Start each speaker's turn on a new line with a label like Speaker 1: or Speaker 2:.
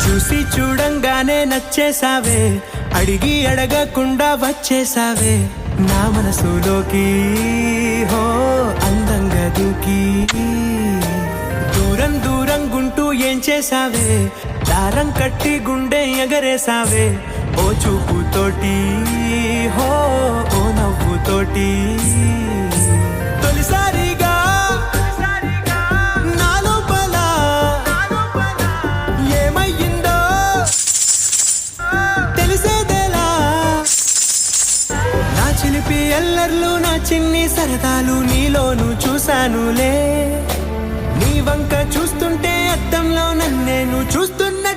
Speaker 1: చూసి చూడంగానే నచ్చేసావే, అడిగి అడగకుండా వచ్చేసావే నా మనసులోకి, హో అందంగా దూకి. దూరం దూరం గుంటూ ఏం చేసావే, దారం కట్టి గుండె ఎగరేసావే ఓ చూపుతోటి, హో ఓ నవ్వుతోటి. తొలిసారిగా నా లోపల ఏమయ్యిందో తెలిసేదేలా. నా చిలిపి ఎల్లర్లు, నా చిన్ని సరదాలు నీలోను చూశానులే. నీ వంక చూస్తుంటే అద్దంలో నన్నేను చూస్తున్నా.